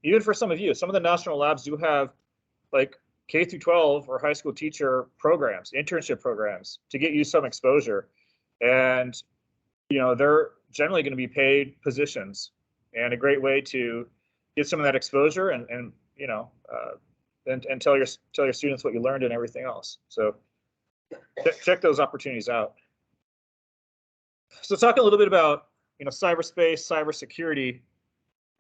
even for some of you, some of the national labs do have like K through 12 or high school teacher programs, internship programs to get you some exposure. And, they're generally going to be paid positions, and a great way to get some of that exposure and tell your students what you learned and everything else. So check those opportunities out. So talk a little bit about, cyberspace, cybersecurity,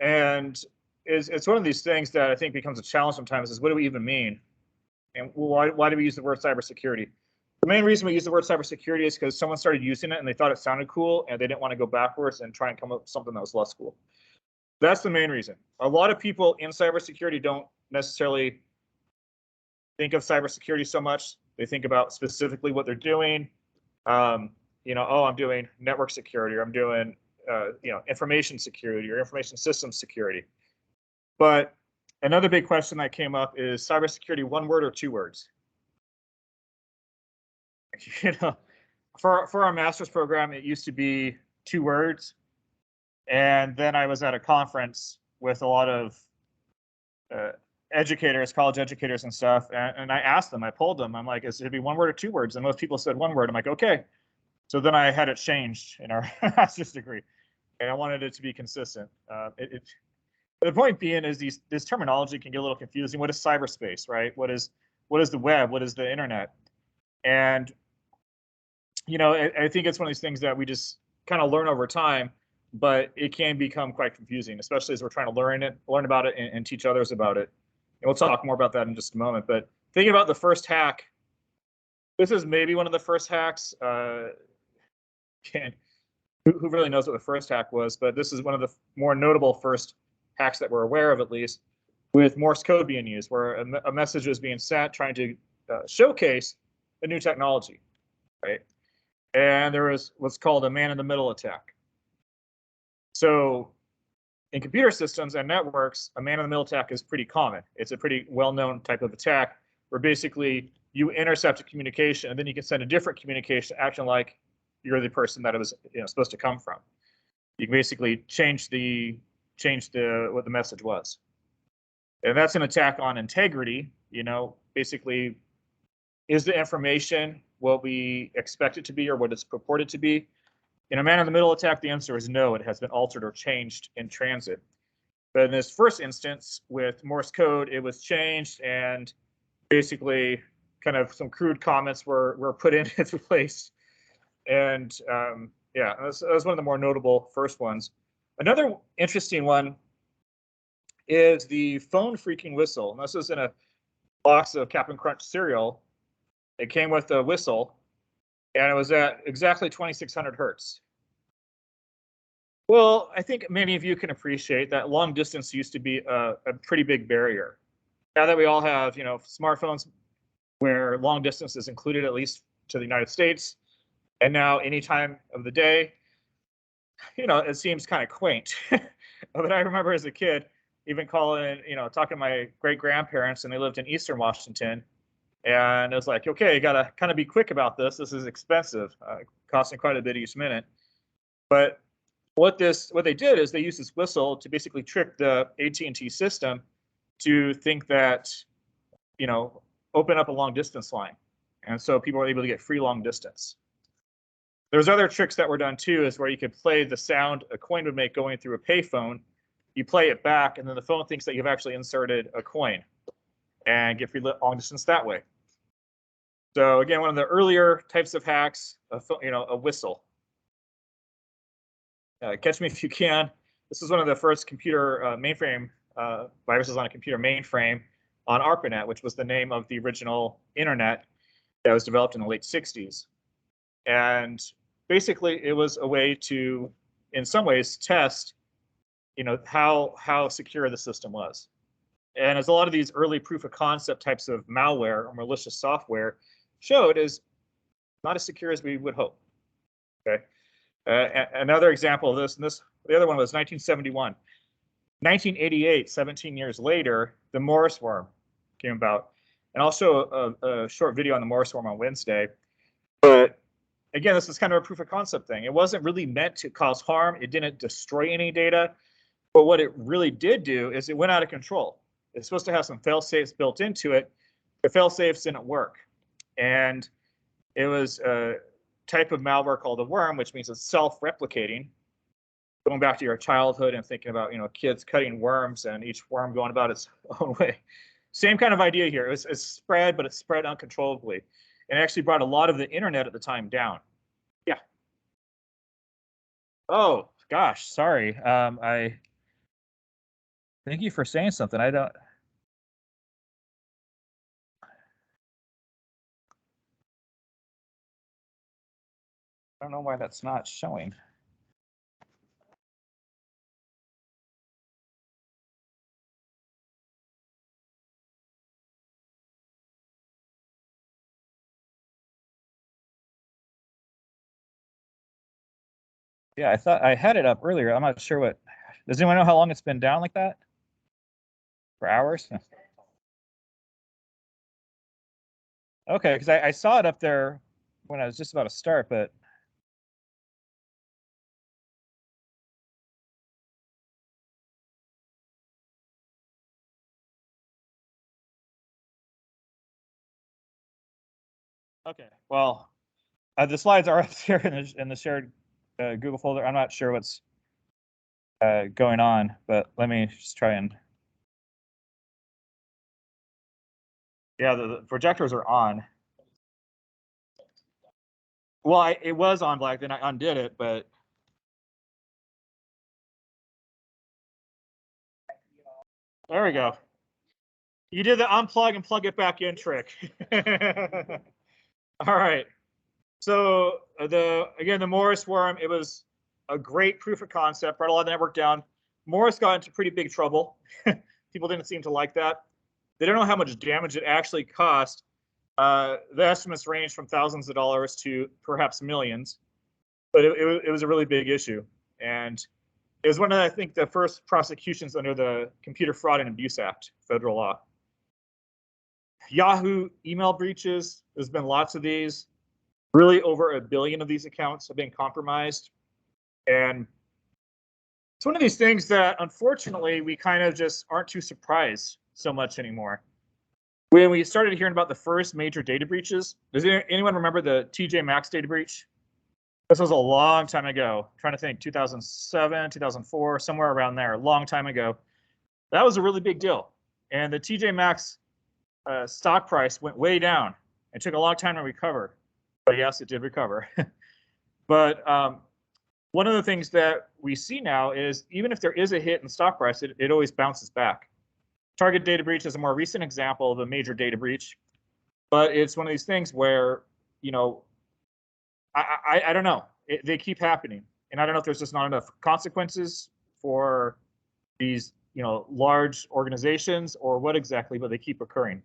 and it's one of these things that I think becomes a challenge sometimes is what do we even mean? And why do we use the word cybersecurity? The main reason we use the word cybersecurity is because someone started using it and they thought it sounded cool and they didn't want to go backwards and try and come up with something that was less cool. That's the main reason. A lot of people in cybersecurity don't necessarily think of cybersecurity so much. They think about specifically what they're doing. I'm doing network security, or I'm doing, information security or information systems security. But another big question that came up is cybersecurity one word or two words? For our master's program, it used to be two words. And then I was at a conference with a lot of educators, college educators and stuff. And I asked them, I polled them, I'm like, is it be one word or two words? And most people said one word. I'm like, okay. So then I had it changed in our master's degree. And I wanted it to be consistent. The point being is this terminology can get a little confusing. What is cyberspace, right? What is the web? What is the internet? And, I think it's one of these things that we just kind of learn over time, but it can become quite confusing, especially as we're trying to learn about it and teach others about it. And we'll talk more about that in just a moment. But thinking about the first hack, this is maybe one of the first hacks. Who really knows what the first hack was? But this is one of the more notable first hacks that we're aware of, at least, with Morse code being used, where a message was being sent trying to showcase a new technology, right? And there was what's called a man-in-the-middle attack. So in computer systems and networks, a man-in-the-middle attack is pretty common. It's a pretty well-known type of attack where basically you intercept a communication and then you can send a different communication acting like you're the person that it was supposed to come from. You can basically change what the message was. And that's an attack on integrity. Basically, is the information what we expect it to be or what it's purported to be? In a man-in-the-middle attack, the answer is no, it has been altered or changed in transit. But in this first instance with Morse code, it was changed and basically kind of some crude comments were put in its place. And that was one of the more notable first ones. Another interesting one is the phone phreaking whistle. And this was in a box of Captain Crunch cereal. It came with a whistle, and it was at exactly 2600 hertz. Well, I think many of you can appreciate that long distance used to be a pretty big barrier. Now that we all have, smartphones where long distance is included, at least to the United States, and now any time of the day, it seems kind of quaint. But I remember as a kid, even talking to my great-grandparents, and they lived in Eastern Washington. And it was like, okay, you got to kind of be quick about this. This is expensive, costing quite a bit each minute. But what they did is they used this whistle to basically trick the AT&T system to think that, open up a long distance line. And so people were able to get free long distance. There's other tricks that were done too, is where you could play the sound a coin would make going through a payphone. You play it back, and then the phone thinks that you've actually inserted a coin and get free long distance that way. So again, one of the earlier types of hacks, a whistle. Catch me if you can. This is one of the first computer mainframe viruses on a computer mainframe on ARPANET, which was the name of the original internet that was developed in the late 60s. And basically, it was a way to, in some ways, test, how secure the system was. And as a lot of these early proof of concept types of malware or malicious software showed, is not as secure as we would hope. Okay. Another example of this, and the other one was 1971. 1988, 17 years later, the Morris worm came about. And I'll show a short video on the Morris worm on Wednesday. But again, this is kind of a proof of concept thing. It wasn't really meant to cause harm. It didn't destroy any data. But what it really did do is it went out of control. It's supposed to have some fail safes built into it. The fail safes didn't work. And it was a type of malware called a worm, which means it's self-replicating. Going back to your childhood and thinking about, kids cutting worms and each worm going about its own way. Same kind of idea here. It's spread, but it's spread uncontrollably. And it actually brought a lot of the internet at the time down. Yeah. Oh, gosh, sorry. I thank you for saying something. I don't know why that's not showing. Yeah, I thought I had it up earlier. I'm not sure what. Does anyone know how long it's been down like that? For hours? Okay, because I saw it up there when I was just about to start, but okay. Well, the slides are up here in the shared Google folder. I'm not sure what's going on, but let me just try and. Yeah, the projectors are on. Well, it was on black, then I undid it, but. There we go. You did the unplug and plug it back in trick. All right. So the Morris worm, it was a great proof of concept, brought a lot of the network down. Morris got into pretty big trouble. People didn't seem to like that. They don't know how much damage it actually cost. The estimates range from thousands of dollars to perhaps millions, but it was a really big issue. And it was one of, I think, the first prosecutions under the Computer Fraud and Abuse Act, federal law. Yahoo email breaches, there's been lots of these. Really over 1 billion of these accounts have been compromised. And it's one of these things that, unfortunately, we kind of just aren't too surprised so much anymore. When we started hearing about the first major data breaches, does anyone remember the TJ Maxx data breach? This was a long time ago. I'm trying to think, 2007, 2004, somewhere around there, a long time ago. That was a really big deal. And the TJ Maxx stock price went way down. It took a long time to recover. But yes, it did recover. But one of the things that we see now is even if there is a hit in stock price, it always bounces back. Target data breach is a more recent example of a major data breach, but it's one of these things where, I don't know. They keep happening, and I don't know if there's just not enough consequences for these, large organizations or what exactly, but they keep occurring.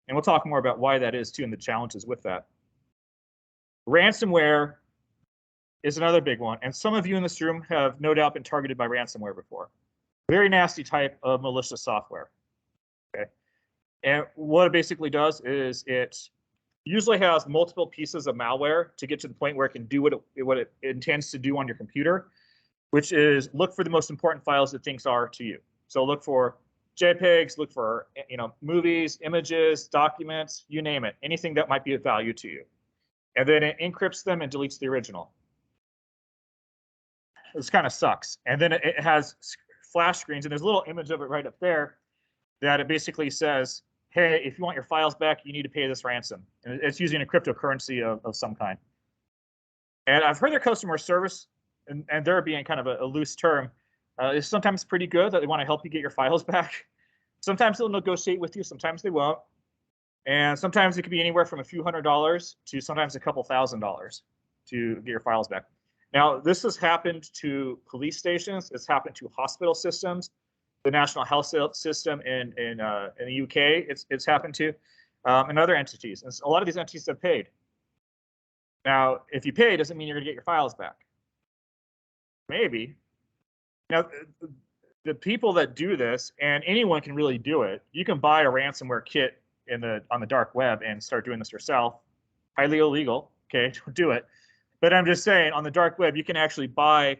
And we'll talk more about why that is too and the challenges with that. Ransomware is another big one, and some of you in this room have no doubt been targeted by ransomware before. Very nasty type of malicious software. Okay, and what it basically does is it usually has multiple pieces of malware to get to the point where it can do what it intends to do on your computer, which is look for the most important files that things are to you. So look for JPEGs, look for movies, images, documents, you name it, anything that might be of value to you. And then it encrypts them and deletes the original. This kind of sucks. And then it has flash screens, and there's a little image of it right up there that it basically says, hey, if you want your files back, you need to pay this ransom. And it's using a cryptocurrency of some kind. And I've heard their customer service, and they're being kind of a loose term, is sometimes pretty good, that they want to help you get your files back. Sometimes they'll negotiate with you, sometimes they won't. And sometimes it could be anywhere from a few $100s to sometimes a couple $1,000s to get your files back. Now, this has happened to police stations. It's happened to hospital systems, the National Health System in the UK. It's happened to, and other entities. And a lot of these entities have paid. Now, if you pay, doesn't mean you're going to get your files back. Maybe. Now, the people that do this, and anyone can really do it. You can buy a ransomware kit on the dark web and start doing this yourself. Highly illegal. Okay, don't do it. But I'm just saying, on the dark web, you can actually buy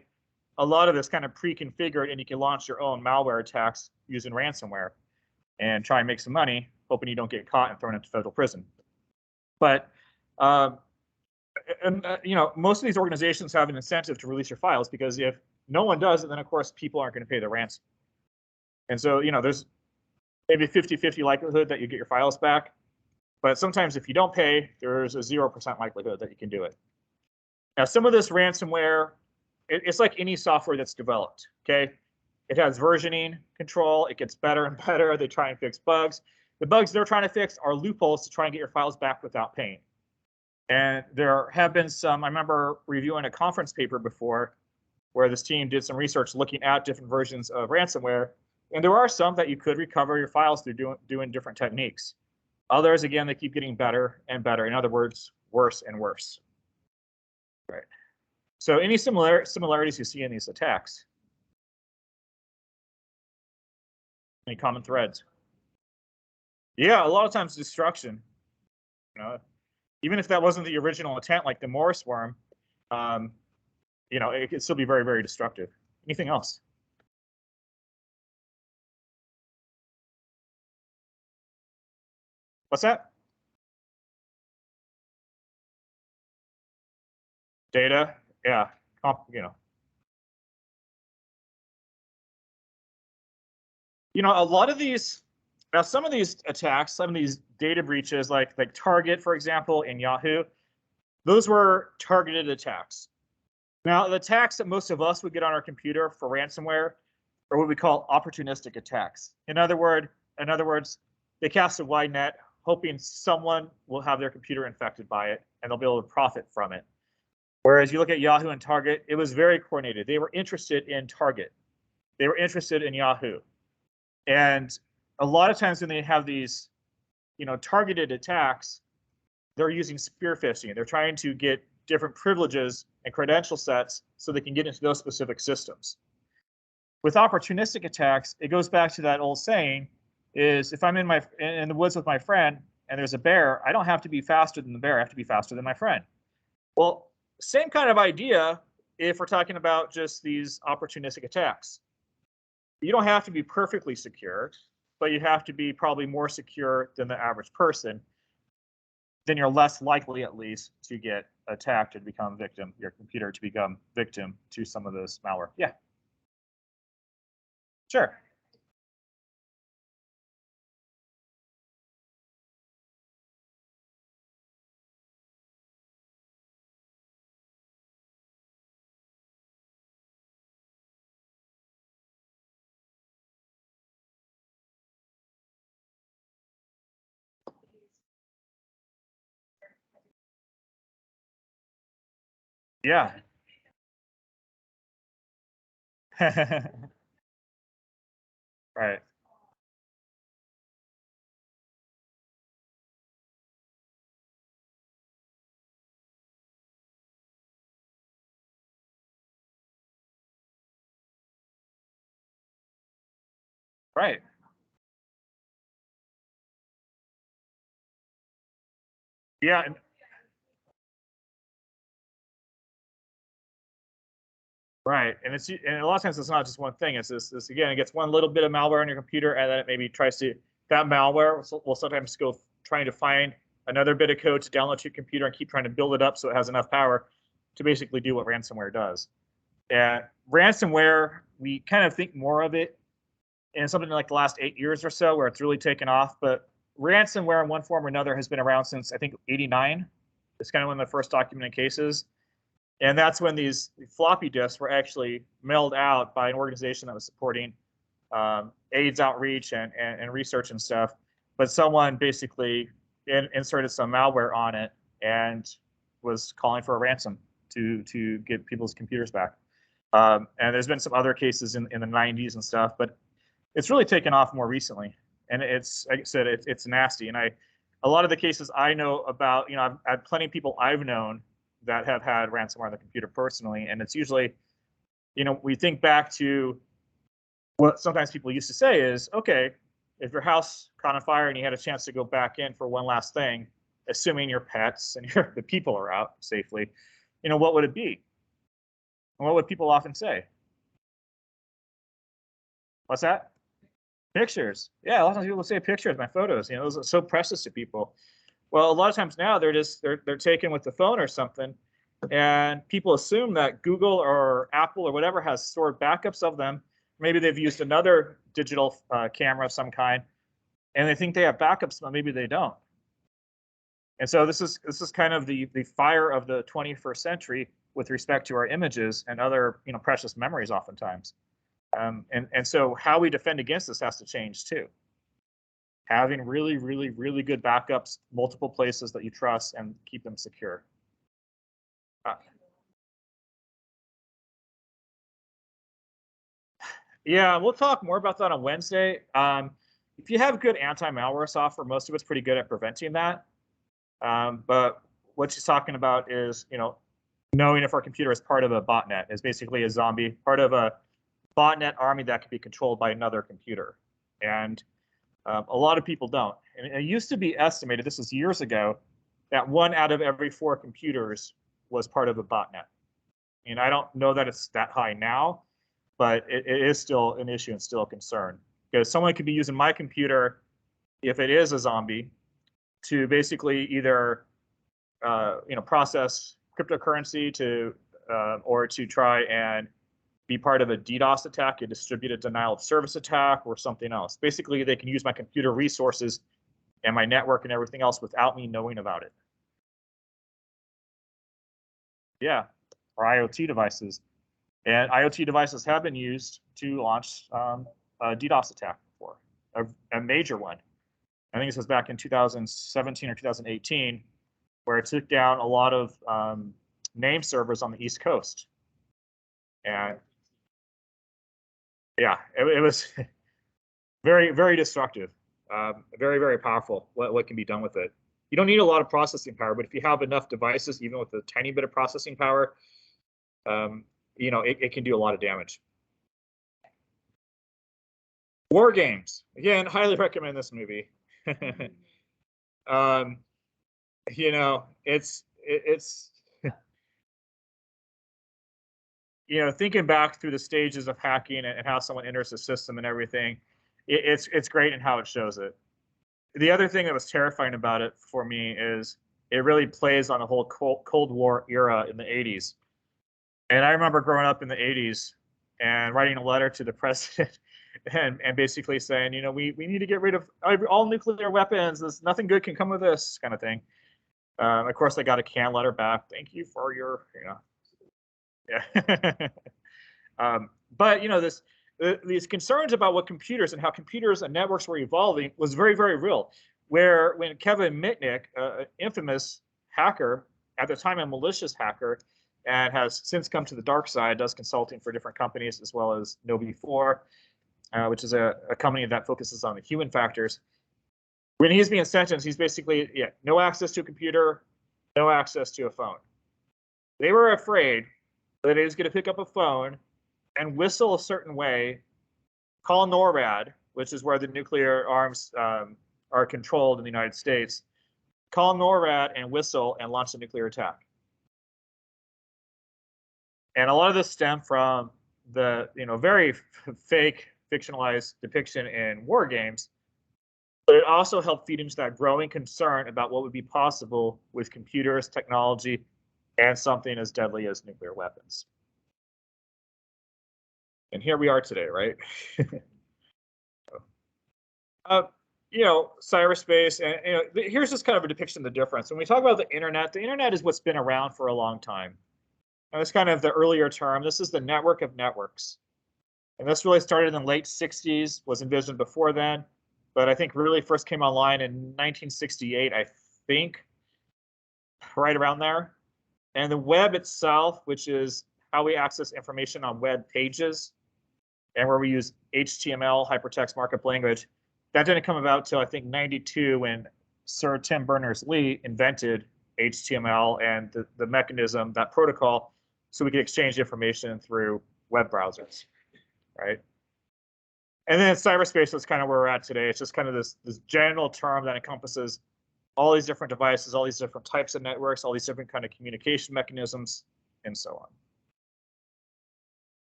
a lot of this kind of pre-configured, and you can launch your own malware attacks using ransomware and try and make some money, hoping you don't get caught and thrown into federal prison. But most of these organizations have an incentive to release your files, because if no one does it, then of course people aren't going to pay the ransom. And so, there's maybe 50-50 likelihood that you get your files back. But sometimes if you don't pay, there's a 0% likelihood that you can do it. Now, some of this ransomware, it's like any software that's developed, okay? It has versioning control. It gets better and better. They try and fix bugs. The bugs they're trying to fix are loopholes to try and get your files back without paying. And there have been some, I remember reviewing a conference paper before where this team did some research looking at different versions of ransomware. And there are some that you could recover your files through doing different techniques. Others, again, they keep getting better and better. In other words, worse and worse. Right. So any similarities you see in these attacks? Any common threads? Yeah, a lot of times destruction. Even if that wasn't the original intent, like the Morris worm, it could still be very, very destructive. Anything else? What's that? Data, yeah, a lot of these, now some of these attacks, some of these data breaches, like Target, for example, in Yahoo, those were targeted attacks. Now, the attacks that most of us would get on our computer for ransomware are what we call opportunistic attacks. In other words, they cast a wide net, hoping someone will have their computer infected by it, and they'll be able to profit from it. Whereas you look at Yahoo and Target, it was very coordinated. They were interested in Target. They were interested in Yahoo. And a lot of times when they have these, targeted attacks, they're using spear phishing. They're trying to get different privileges and credential sets so they can get into those specific systems. With opportunistic attacks, it goes back to that old saying, is if I'm in the woods with my friend and there's a bear, I don't have to be faster than the bear. I have to be faster than my friend. Well, same kind of idea if we're talking about just these opportunistic attacks. You don't have to be perfectly secure, but you have to be probably more secure than the average person. Then you're less likely, at least, to get attacked and become victim, your computer to become victim to some of this malware. Yeah. Sure. Yeah. Right. Right. Yeah. Right, and a lot of times it's not just one thing. It's this again. It gets one little bit of malware on your computer, and then it maybe tries to that malware will sometimes go trying to find another bit of code to download to your computer and keep trying to build it up so it has enough power to basically do what ransomware does. And ransomware, we kind of think more of it in something like the last 8 years or so, where it's really taken off. But ransomware, in one form or another, has been around since I think '89. It's kind of one of the first documented cases. And that's when these floppy disks were actually mailed out by an organization that was supporting AIDS outreach and research and stuff. But someone basically inserted some malware on it and was calling for a ransom to get people's computers back. And there's been some other cases in the 90s and stuff, but it's really taken off more recently. And it's, like I said, it's nasty. And a lot of the cases I know about, I've had plenty of people I've known that have had ransomware on the computer personally. And it's usually, we think back to what sometimes people used to say is, okay, if your house caught on fire and you had a chance to go back in for one last thing, assuming your pets and the people are out safely, what would it be? And what would people often say? What's that? Pictures. Yeah, a lot of times people say pictures, my photos. You know, those are so precious to people. Well, a lot of times now they're taken with the phone or something, and people assume that Google or Apple or whatever has stored backups of them. Maybe they've used another digital camera of some kind, and they think they have backups, but maybe they don't. And so this is kind of the fire of the 21st century with respect to our images and other precious memories oftentimes. And so how we defend against this has to change too. Having really, really, really good backups, multiple places that you trust, and keep them secure. Yeah, we'll talk more about that on Wednesday. If you have good anti-malware software, most of it's pretty good at preventing that. But what she's talking about is, knowing if our computer is part of a botnet, is basically a zombie, part of a botnet army that can be controlled by another computer. And a lot of people don't. And it used to be estimated, this was years ago, that 1 out of every 4 computers was part of a botnet. And I don't know that it's that high now, but it is still an issue and still a concern. Because someone could be using my computer, if it is a zombie, to basically either process cryptocurrency or to try and be part of a DDoS attack, a distributed denial of service attack, or something else. Basically, they can use my computer resources and my network and everything else without me knowing about it. Yeah, or IoT devices. And IoT devices have been used to launch a DDoS attack before, a major one. I think this was back in 2017 or 2018, where it took down a lot of name servers on the East Coast. And yeah, it was very, very destructive, very, very powerful, what can be done with it. You don't need a lot of processing power, but if you have enough devices, even with a tiny bit of processing power, it can do a lot of damage. War games. Again, highly recommend this movie. It's thinking back through the stages of hacking and how someone enters the system and everything, it's great in how it shows it. The other thing that was terrifying about it for me is it really plays on the whole Cold War era in the 80s. And I remember growing up in the 80s and writing a letter to the president and basically saying, we need to get rid of all nuclear weapons. Nothing good can come of this kind of thing. Of course, I got a canned letter back. Thank you for your, yeah. But these concerns about what computers and how computers and networks were evolving was very, very real. When Kevin Mitnick, an infamous hacker, at the time a malicious hacker, and has since come to the dark side, does consulting for different companies as well as KnowBe4, which is a company that focuses on the human factors. When he's being sentenced, he's basically, no access to a computer, no access to a phone. They were afraid that he was going to pick up a phone and whistle a certain way, call NORAD, which is where the nuclear arms are controlled in the United States, call NORAD and whistle and launch a nuclear attack. And a lot of this stemmed from the very fake, fictionalized depiction in war games, but it also helped feed into that growing concern about what would be possible with computers, technology, and something as deadly as nuclear weapons. And here we are today, right? Cyberspace, and here's just kind of a depiction of the difference. When we talk about the internet is what's been around for a long time. And it's kind of the earlier term. This is the network of networks. And this really started in the late 60s, was envisioned before then, but I think really first came online in 1968, I think, right around there. And the web itself, which is how we access information on web pages, and where we use HTML, hypertext markup language, that didn't come about till I think 92 when Sir Tim Berners-Lee invented HTML and the mechanism, that protocol, so we could exchange information through web browsers, right? And then cyberspace is kind of where we're at today. It's just kind of this general term that encompasses all these different devices, all these different types of networks, all these different kind of communication mechanisms, and so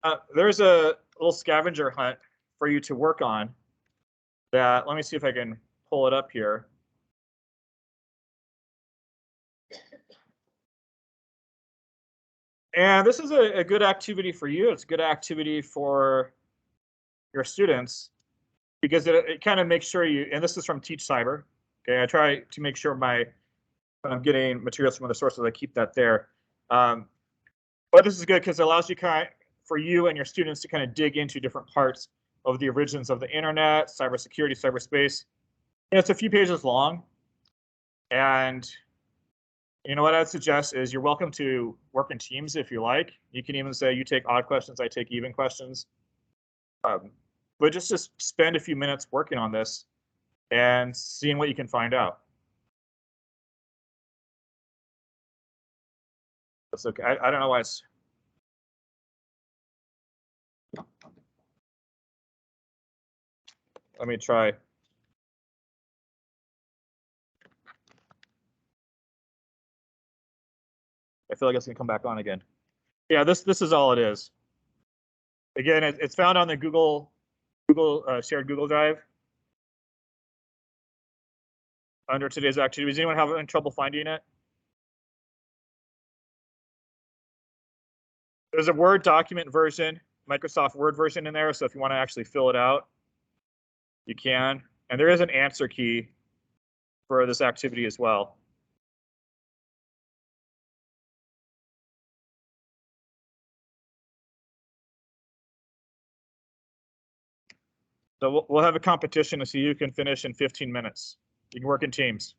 on. There's a little scavenger hunt for you to work on that, let me see if I can pull it up here. And this is a good activity for you. It's a good activity for your students because it kind of makes sure you, and this is from Teach Cyber. Okay, I try to make sure when I'm getting materials from other sources, I keep that there. But this is good because it allows you for you and your students to kind of dig into different parts of the origins of the internet, cybersecurity, cyberspace. And it's a few pages long. And you know what I'd suggest is you're welcome to work in teams if you like. You can even say you take odd questions, I take even questions. But just spend a few minutes working on this and seeing what you can find out. That's okay. I don't know why it's. Let me try. I feel like it's gonna come back on again. Yeah, this is all it is. Again, it's found on the Google shared Google Drive under today's activities. Anyone have any trouble finding it? There's a Word document version, Microsoft Word version in there. So if you want to actually fill it out, you can. And there is an answer key for this activity as well. So we'll have a competition to see who can finish in 15 minutes. You can work in teams.